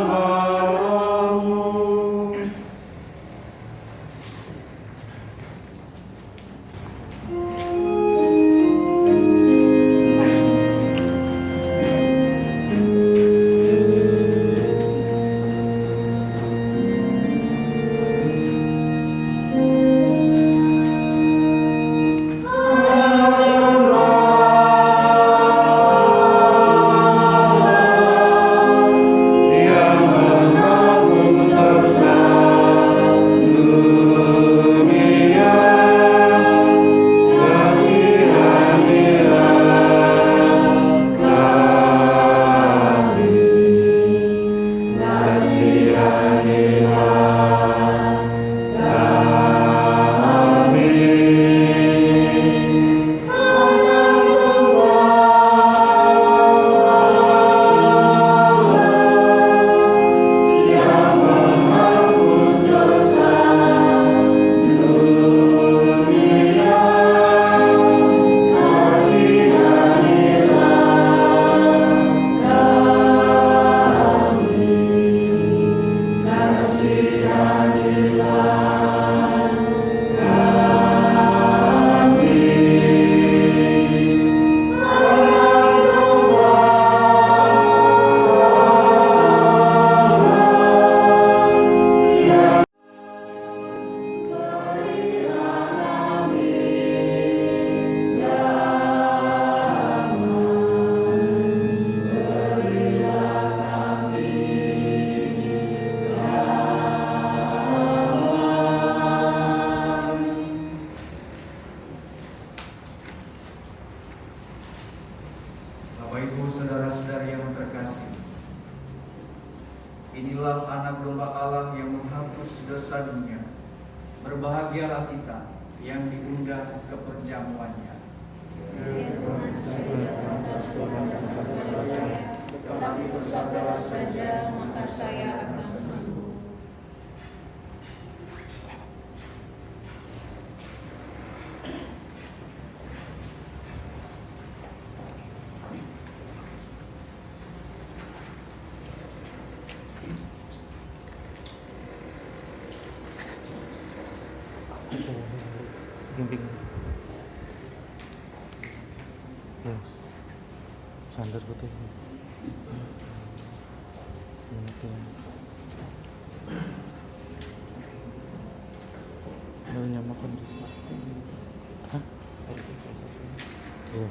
Inilah anak domba Allah yang menghapus dosa dunia. Berbahagialah kita yang diundang ke perjamuannya. Ya Tuhan, saya tidak pantas Tuhan kepada saya, tetapi bersabdalah saja, maka saya akan sembuh. Bimbing. Ya. Sandar betul. Betul. Mau nyamakan gitu. Hah? Iya.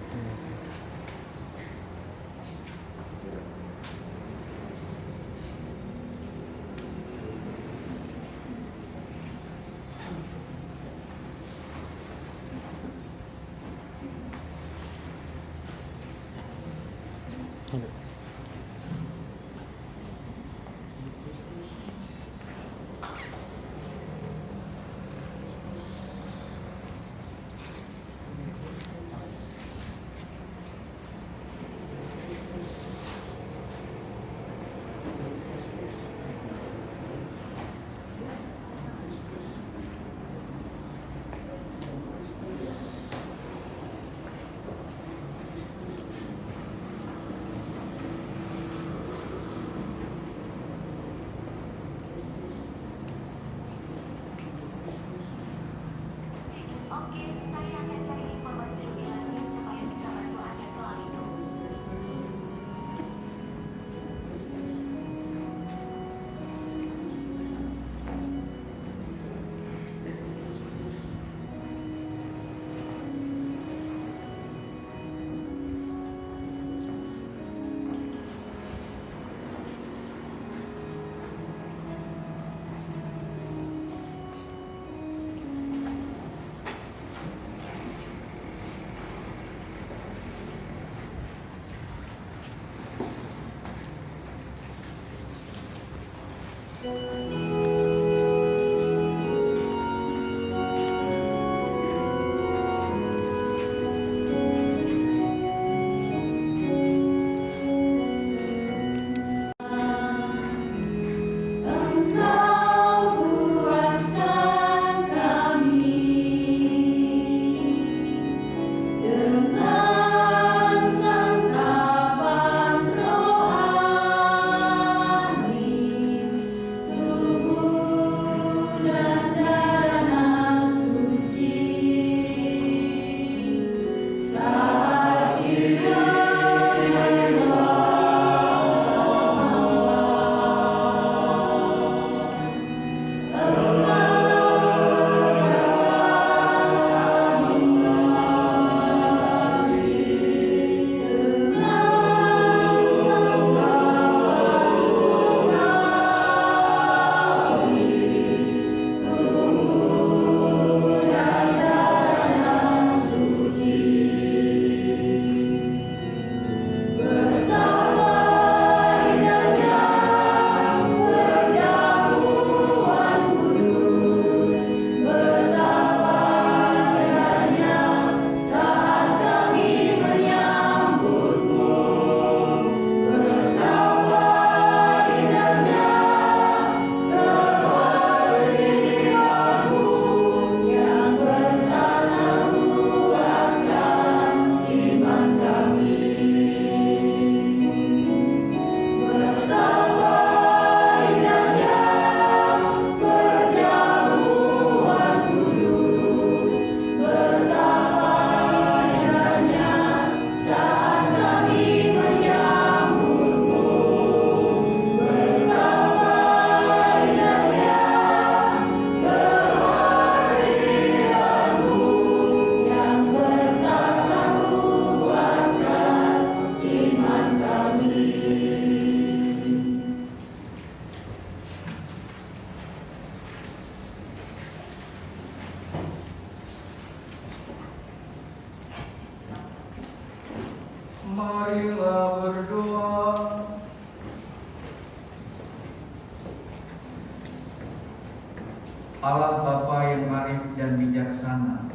Allah Bapa yang arif dan bijaksana,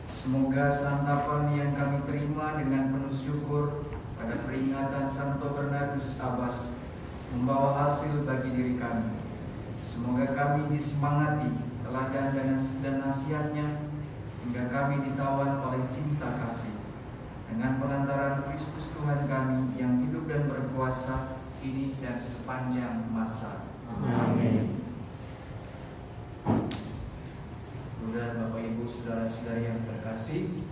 semoga santapan yang kami terima dengan penuh syukur pada peringatan Santo Bernardus Abbas membawa hasil bagi diri kami. Semoga kami disemangati teladan dan nasihatnya hingga kami ditawan oleh cinta kasih. Dengan pengantaran Kristus Tuhan kami yang hidup dan berkuasa kini dan sepanjang masa. Amin. Saudara, Bapak, Ibu, saudara-saudari yang terkasih,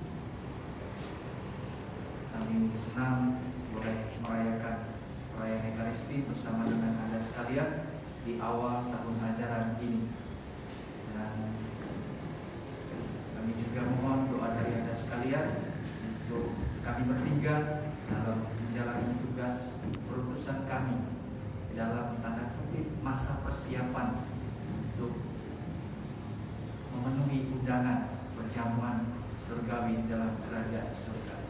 kami senang boleh merayakan perayaan Ekaristi bersama dengan Anda sekalian di awal tahun ajaran ini. Dan kami juga mohon doa dari Anda sekalian untuk kami bertiga dalam menjalani tugas perutusan kami dalam tanda kutip masa persiapan untuk memenuhi undangan perjamuan surgawi dalam kerajaan surga.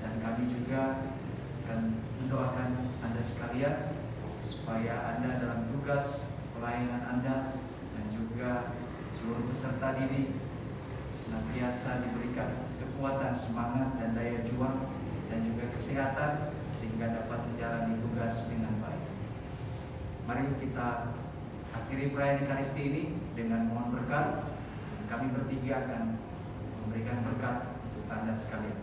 Dan kami juga akan mendoakan Anda sekalian supaya Anda dalam tugas pelayanan Anda dan juga seluruh peserta didik senantiasa diberikan kekuatan, semangat, dan daya juang dan juga kesehatan sehingga dapat menjalani tugas dengan baik. Mari kita akhiri perayaan Ekaristi ini dengan mohon berkat. Kami bertiga akan memberikan berkat untuk Anda sekalian.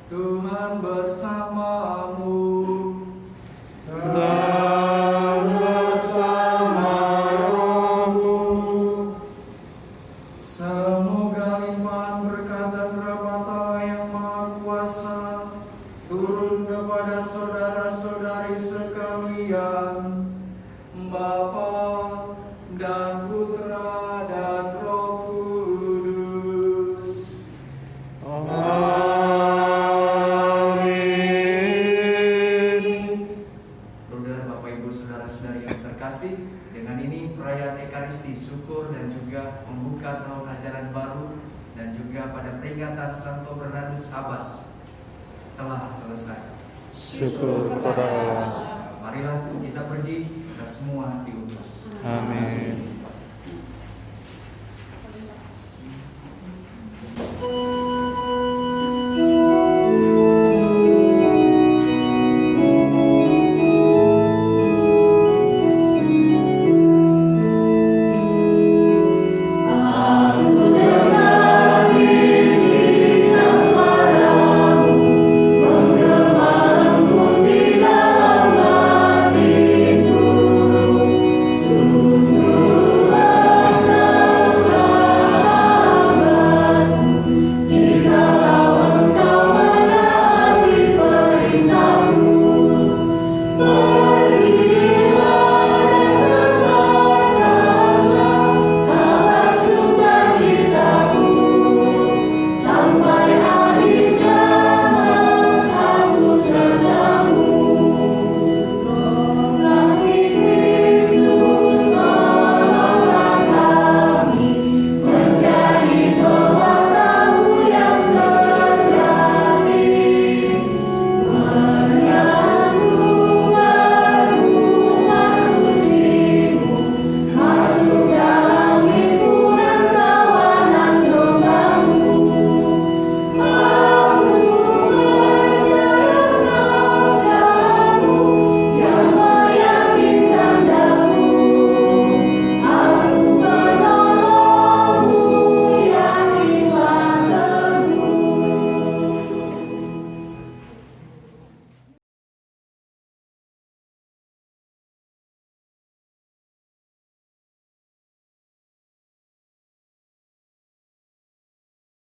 Tuhan bersamamu Dan bersama rohmu. Semoga limpahan berkat dan rahmat Allah yang Maha Kuasa turun kepada saudara-saudari sekalian, Bapa dan Putra dan Roh Kudus. Amin. Saudara, Bapak, Ibu, saudara-saudari yang terkasih, dengan ini perayaan Ekaristi syukur dan juga membuka tahun ajaran baru dan juga pada peringatan Santo Bernardus Abbas telah selesai. Syukur kepada Allah. Marilah kita pergi, kita semua diutus. Amin.